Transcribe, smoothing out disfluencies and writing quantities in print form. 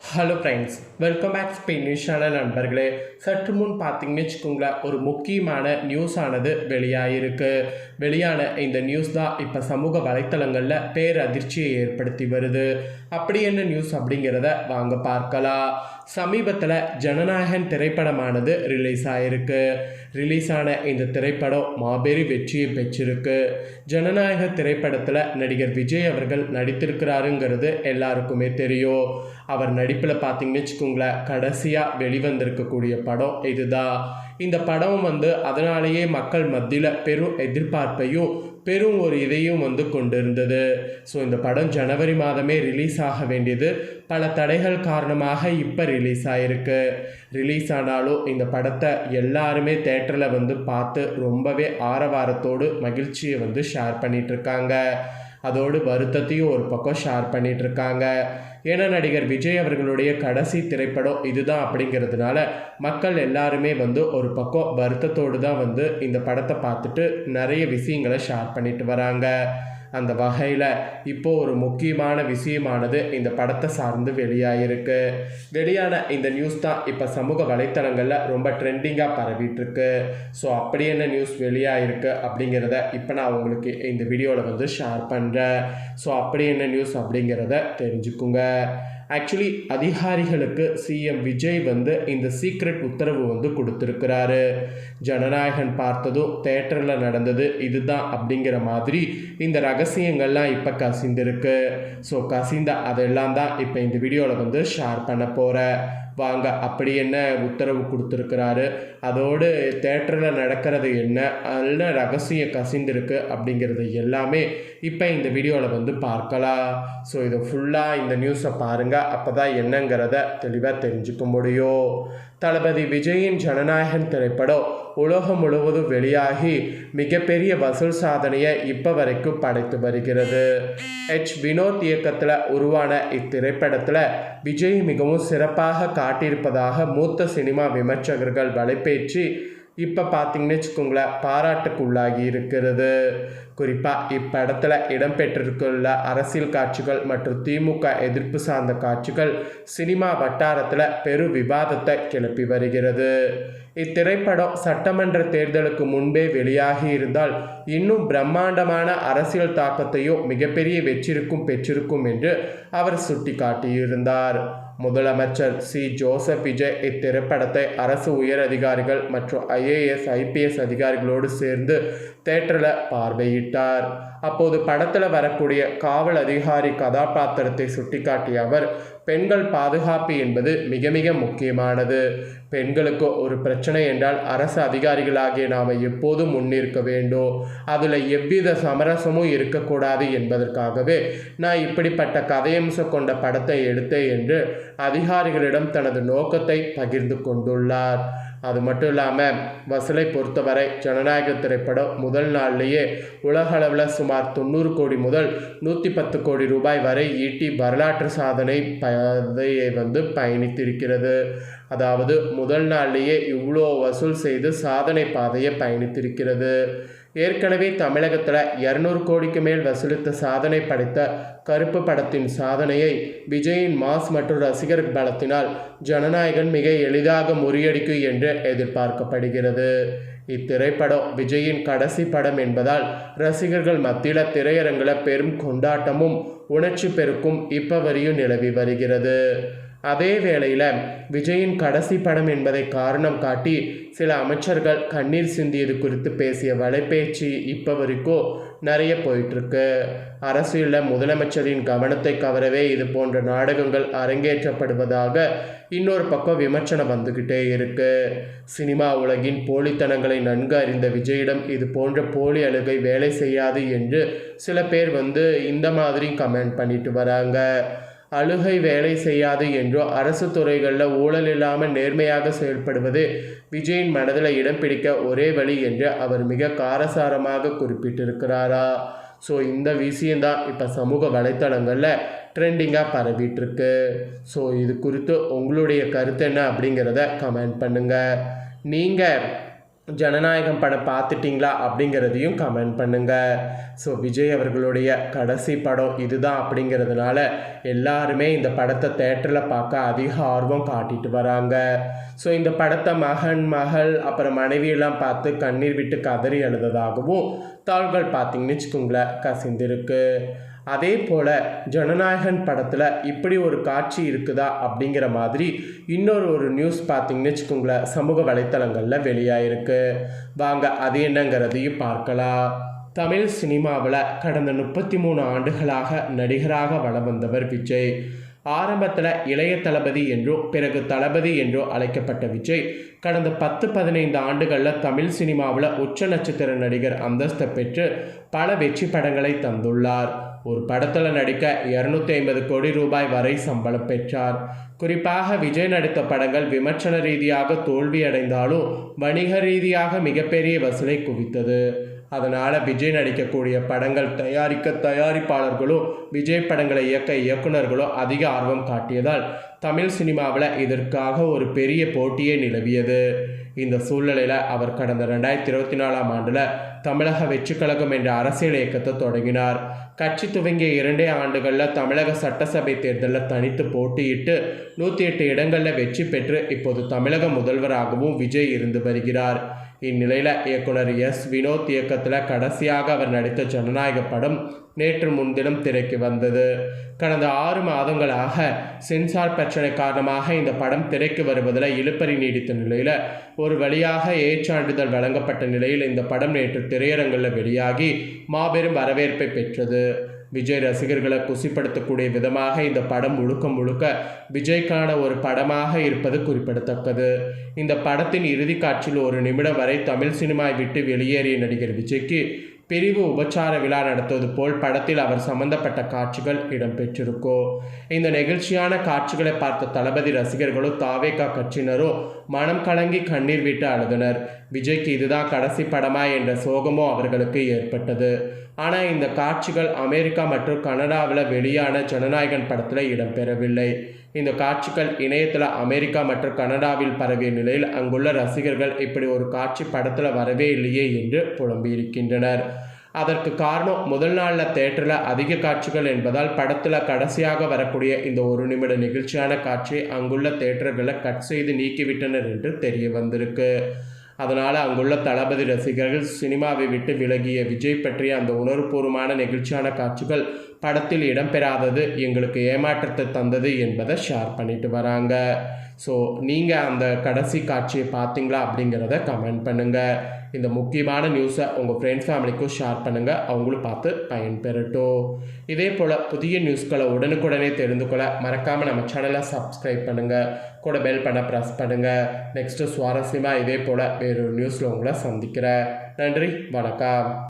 Hello friends, welcome back Spain news channel நண்பர்களே. சற்று முன் பார்த்தீங்கன்னு வச்சுக்கோங்களேன், ஒரு முக்கியமான நியூஸ் ஆனது வெளியாகிருக்கு. வெளியான இந்த நியூஸ் தான் இப்போ சமூக வலைத்தளங்களில் பேரதிர்ச்சியை ஏற்படுத்தி வருது. அப்படி என்ன நியூஸ் அப்படிங்கிறத வாங்க பார்க்கலாம். சமீபத்தில் ஜனநாயகன் திரைப்படமானது ரிலீஸ் ஆகிருக்கு. ரிலீஸ் ஆன இந்த திரைப்படம் மாபெரும் வெற்றியை பெற்றிருக்கு. ஜனநாயக திரைப்படத்தில் நடிகர் விஜய் அவர்கள் நடித்திருக்கிறாருங்கிறது எல்லாருக்குமே தெரியும். அவர் நடிப்பில் பார்த்தீங்கன்னு வச்சுக்கோங்களேன், கடைசியாக வெளிவந்திருக்கக்கூடிய படம் இதுதான். இந்த படம் அதனாலேயே மக்கள் மத்தியில் பெரும் எதிர்பார்ப்பையும் பெரும் ஒரு இதையும் கொண்டிருந்தது. ஸோ இந்த படம் ஜனவரி மாதமே ரிலீஸ் ஆக வேண்டியது பல தடைகள் காரணமாக இப்போ ரிலீஸ் ஆகிருக்கு. ரிலீஸ் ஆனாலும் இந்த படத்தை எல்லாருமே தேட்டரில் பார்த்து ரொம்பவே ஆரவாரத்தோடு மகிழ்ச்சியை ஷேர் பண்ணிகிட்ருக்காங்க. அதோடு வருத்தத்தையும் ஒரு பக்கம் ஷேர் பண்ணிகிட்ருக்காங்க. ஏன்னா நடிகர் விஜய் அவர்களுடைய கடைசி திரைப்படம் இதுதான் அப்படிங்கிறதுனால மக்கள் எல்லாருமே ஒரு பக்கம் வருத்தத்தோடு தான் இந்த படத்தை பார்த்துட்டு நிறைய விஷயங்களை ஷேர் பண்ணிட்டு வராங்க. அந்த வகையில் இப்போது ஒரு முக்கியமான விஷயமானது இந்த படத்தை சார்ந்து வெளியாகிருக்கு. வெளியான இந்த நியூஸ் தான் இப்போ சமூக வலைத்தளங்களில் ரொம்ப ட்ரெண்டிங்காக பரவிட்டுருக்கு. ஸோ அப்படி என்ன நியூஸ் வெளியாகிருக்கு அப்படிங்கிறத இப்போ நான் உங்களுக்கு இந்த வீடியோவில் ஷேர் பண்ணுறேன். ஸோ அப்படி என்ன நியூஸ் அப்படிங்கிறத தெரிஞ்சுக்குங்க. ஆக்சுவலி அதிகாரிகளுக்கு சிஎம் விஜய் இந்த சீக்ரெட் உத்தரவு கொடுத்துருக்கிறாரு. ஜனநாயகன் பார்த்ததும் தேட்டரில் நடந்தது இதுதான் அப்படிங்கிற மாதிரி இந்த ரகசியங்கள்லாம் இப்போ கசிந்திருக்கு. ஸோ கசிந்த அதெல்லாம் தான் இப்போ இந்த வீடியோவில் ஷேர் பண்ண போகிறேன். வாங்க, அப்படி என்ன உத்தரவு கொடுத்துருக்கிறாரு, அதோடு தேட்டரில் நடக்கிறது என்ன ரகசியம் கசிந்திருக்கு அப்படிங்கிறது எல்லாமே இப்போ இந்த வீடியோவில் பார்க்கலாம். ஸோ இதை ஃபுல்லாக இந்த நியூஸை பாருங்கள், அப்போ தான் என்னங்கிறத தெளிவாக தெரிஞ்சுக்க முடியும். தளபதி விஜயின் ஜனநாயகன் திரைப்படம் உலகம் முழுவதும் வெளியாகி மிகப்பெரிய வசூல் சாதனையை இப்போ வரைக்கும் படைத்து வருகிறது. வினோத் இயக்கத்தில் உருவான இத்திரைப்படத்தில் விஜய் மிகவும் சிறப்பாக காட்டியிருப்பதாக மூத்த சினிமா விமர்சகர்கள் வலைப்பேச்சு இப்போ பார்த்தீங்கன்னு வச்சுக்கோங்களேன் பாராட்டுக்குள்ளாகி இருக்கிறது. குறிப்பாக இப்படத்தில் இடம்பெற்றிருக்குள்ள அரசியல் காட்சிகள் மற்றும் திமுக எதிர்ப்பு சார்ந்த காட்சிகள் சினிமா வட்டாரத்தில் பெரும் விவாதத்தை கிளப்பி வருகிறது. இத்திரைப்படம் சட்டமன்ற தேர்தலுக்கு முன்பே வெளியாகி இருந்தால் இன்னும் பிரம்மாண்டமான அரசியல் தாக்கத்தையும் மிகப்பெரிய வெற்றிக்கும் பெற்றிருக்கும் என்று அவர் சுட்டிக்காட்டியிருந்தார். முதலமைச்சர் சி ஜோசப் விஜய் இத்திரைப்படத்தை அரசு உயர் அதிகாரிகள் மற்றும் IAS IPS அதிகாரிகளோடு சேர்ந்து தேட்டரில் பார்வையிட்டார். அப்போது படத்தில் வரக்கூடிய காவல் அதிகாரி கதாபாத்திரத்தை சுட்டிக்காட்டிய அவர், பெண்கள் பாதுகாப்பு என்பது மிக மிக முக்கியமானது. பெண்களுக்கு ஒரு பிரச்சனை என்றால் அரசு அதிகாரிகளாகிய நாம் எப்போதும் முன்னிற்க வேண்டும். அதில் எவ்வித சமரசமும் இருக்கக்கூடாது என்பதற்காகவே நான் இப்படிப்பட்ட கதையம்சம் கொண்ட படத்தை எடுத்தேன் என்று அதிகாரிகளிடம் தனது நோக்கத்தை பகிர்ந்து கொண்டுள்ளார். அது மட்டும் இல்லாமல் வசூலை பொறுத்தவரை ஜனநாயக திரைப்படம் முதல் நாள்லேயே உலக அளவில் சுமார் 90 கோடி முதல் 110 கோடி ரூபாய் வரை ஈட்டி வரலாற்று சாதனை பாதையை பயணித்திருக்கிறது. அதாவது முதல் நாள்லேயே இவ்வளோ வசூல் செய்து சாதனை பாதையை பயணித்திருக்கிறது. ஏற்கனவே தமிழகத்தில் 200 கோடிக்கு மேல் வசூலித்த சாதனை படைத்த கருப்பு படத்தின் சாதனையை விஜயின் மாஸ் மற்றும் ரசிகர் பலத்தினால் ஜனநாயகன் மிக எளிதாக முறியடிக்கும் என்று எதிர்பார்க்கப்படுகிறது. இத்திரைப்படம் விஜயின் கடைசி படம் என்பதால் ரசிகர்கள் மத்தியில் திரையரங்கில் பெரும் கொண்டாட்டமும் உணர்ச்சி பெருக்கும் இப்போ வரையும் நிலவி வருகிறது. அதே வேளையில் விஜயின் கடைசி படம் என்பதை காரணம் காட்டி சில அமைச்சர்கள் கண்ணீர் சிந்தியது குறித்து பேசிய வலைப்பேச்சு இப்போ வரைக்கும் நிறைய போயிட்டுருக்கு. அரசியலில் முதலமைச்சரின் கவனத்தை கவரவே இது போன்ற நாடகங்கள் அரங்கேற்றப்படுவதாக இன்னொரு பக்கம் விமர்சனம் வந்துக்கிட்டே இருக்கு. சினிமா உலகின் போலித்தனங்களை நன்கு அறிந்த விஜயிடம் இது போன்ற போலி அழுகை வேலை செய்யாது என்று சில பேர் இந்த மாதிரி கமெண்ட் பண்ணிட்டு வராங்க. அழுகை வேலை செய்யாது என்றோ அரசு துறைகளில் ஊழல் இல்லாமல் நேர்மையாக செயல்படுவது விஜயின் மனதில் இடம் பிடிக்க ஒரே வழி என்று அவர் மிக காரசாரமாக குறிப்பிட்டிருக்கிறாரா. ஸோ இந்த விஷயந்தான் இப்போ சமூக வலைத்தளங்களில் ட்ரெண்டிங்காக பரவிட்டுருக்கு. ஸோ இது குறித்து உங்களுடைய கருத்து என்ன அப்படிங்கிறத கமெண்ட் பண்ணுங்கள். நீங்கள் ஜனநாயகம் படம் பார்த்துட்டிங்களா அப்படிங்கிறதையும் கமெண்ட் பண்ணுங்கள். ஸோ விஜய் அவர்களுடைய கடைசி படம் இதுதான் அப்படிங்கிறதுனால எல்லாருமே இந்த படத்தை தேட்டரில் பார்க்க அதிக ஆர்வம் காட்டிட்டு வராங்க. ஸோ இந்த படத்தை மகள் அப்புறம் மனைவியெல்லாம் பார்த்து கண்ணீர் விட்டு கதறி எழுததாகவும் தாள்கள் பார்த்திங்கன்னு வச்சுக்கோங்களேன் கசிந்திருக்கு. அதே போல் ஜனநாயகன் படத்தில் இப்படி ஒரு காட்சி இருக்குதா அப்படிங்கிற மாதிரி இன்னொரு நியூஸ் பார்த்திங்கன்னு வச்சுக்கோங்களேன் சமூக வலைத்தளங்களில் வெளியாயிருக்கு. வாங்க அது என்னங்கிறதையும் பார்க்கலாம். தமிழ் சினிமாவில் கடந்த 33 ஆண்டுகளாக நடிகராக வலம் வந்தவர் விஜய். ஆரம்பத்தில் இளைய தளபதி என்றோ பிறகு தளபதி என்றோ அழைக்கப்பட்ட விஜய் கடந்த 10-15 ஆண்டுகளில் தமிழ் சினிமாவில் உச்ச நட்சத்திர நடிகர் அந்தஸ்தை பெற்று பல வெற்றி படங்களை தந்துள்ளார். ஒரு படத்தில் நடிக்க 250 கோடி ரூபாய் வரை சம்பளம் பெற்றார். குறிப்பாக விஜய் நடித்த படங்கள் விமர்சன ரீதியாக தோல்வியடைந்தாலும் வணிக ரீதியாக மிகப்பெரிய வசூலை குவித்தது. அதனால் விஜய் நடிக்கக்கூடிய படங்கள் தயாரிக்க தயாரிப்பாளர்களோ விஜய் படங்களை இயக்க இயக்குநர்களோ அதிக ஆர்வம் காட்டியதால் தமிழ் சினிமாவில் இதற்காக ஒரு பெரிய போட்டியே நிலவியது. இந்த சூழ்நிலையில் அவர் கடந்த 2024ஆம் ஆண்டில் தமிழக வெற்றிக் கழகம் என்ற அரசியல் இயக்கத்தை தொடங்கினார். கட்சி துவங்கிய 2 ஆண்டுகளில் தமிழக சட்டசபை தேர்தலில் தனித்து போட்டியிட்டு 108 இடங்களில் வெற்றி பெற்று இப்போது தமிழக முதல்வராகவும் விஜய் இருந்து வருகிறார். இந்நிலையில் இயக்குனர் எஸ். வினோத் இயக்கத்தில் கடைசியாக அவர் நடித்த ஜனநாயக படம் நேற்று முன்தினம் திரைக்கு வந்தது. கடந்த 6 மாதங்களாக சென்சார் பிரச்சனை காரணமாக இந்த படம் திரைக்கு வருவதில் இழுபறி நீடித்த நிலையில் ஒரு வழியாக சான்றிதழ் வழங்கப்பட்ட நிலையில் இந்த படம் நேற்று திரையரங்கில் வெளியாகி மாபெரும் வரவேற்பை பெற்றது. விஜய் ரசிகர்களை குசிப்படுத்தக்கூடிய விதமாக இந்த படம் முழுக்க விஜய்க்கான ஒரு படமாக இருப்பது குறிப்பிடத்தக்கது. இந்த படத்தின் இறுதி காட்சியில் 1 நிமிடம் வரை தமிழ் சினிமாவை விட்டு வெளியேறிய நடிகர் விஜய்க்கு பிரிவு உபச்சார விழா நடத்துவது போல் படத்தில் அவர் சம்பந்தப்பட்ட காட்சிகள் இடம்பெற்றிருக்கும். இந்த நெகிழ்ச்சியான காட்சிகளை பார்த்த தளபதி ரசிகர்களோ தாவேகா கட்சியினரோ மனம் கலங்கி கண்ணீர் விட்டு அழுதனர். விஜய்க்கு இதுதான் கடைசி படமா என்ற சோகமோ அவர்களுக்கு ஏற்பட்டது. ஆனால் இந்த காட்சிகள் அமெரிக்கா மற்றும் கனடாவில் வெளியான ஜனநாயகன் படத்தில் இடம்பெறவில்லை. இந்த காட்சிகள் இணையத்தில் அமெரிக்கா மற்றும் கனடாவில் பரவிய நிலையில் அங்குள்ள ரசிகர்கள் இப்படி ஒரு காட்சி படத்தில் வரவே இல்லையே என்று புலம்பியிருக்கின்றனர். அதற்கு காரணம் முதல் நாளில் தேட்டரில் அதிக காட்சிகள் என்பதால் படத்தில் கடைசியாக வரக்கூடிய இந்த 1 நிமிட நிகழ்ச்சியான காட்சியை அங்குள்ள தேட்டர்களை கட் செய்து நீக்கிவிட்டனர் என்று தெரிய வந்திருக்கு. அதனால் அங்குள்ள தளபதி ரசிகர்கள் சினிமாவை விட்டு விலகிய விஜய் பற்றிய அந்த உணர்வுபூர்வமான நெகிழ்ச்சியான காட்சிகள் படத்தில் இடம்பெறாதது எங்களுக்கு ஏமாற்றத்தை தந்தது என்பதை ஷேர் பண்ணிட்டு வராங்க. ஸோ நீங்கள் அந்த கடைசி காட்சியை பார்த்தீங்களா அப்படிங்கிறத கமெண்ட் பண்ணுங்கள். இந்த முக்கியமான நியூஸை உங்கள் ஃப்ரெண்ட்ஸ் ஃபேமிலிக்கும் ஷேர் பண்ணுங்கள், அவங்களும் பார்த்து பயன்பெறட்டும். இதே போல் புதிய நியூஸ்களை உடனுக்குடனே தெரிந்து கொள்ள மறக்காமல் நம்ம சேனலை சப்ஸ்கிரைப் பண்ணுங்கள், கூட பெல் பண்ண ப்ரெஸ் பண்ணுங்கள். நெக்ஸ்ட்டு சுவாரஸ்யமாக இதே போல் வேறொரு நியூஸில் உங்களை சந்திக்கிறேன். நன்றி, வணக்கம்.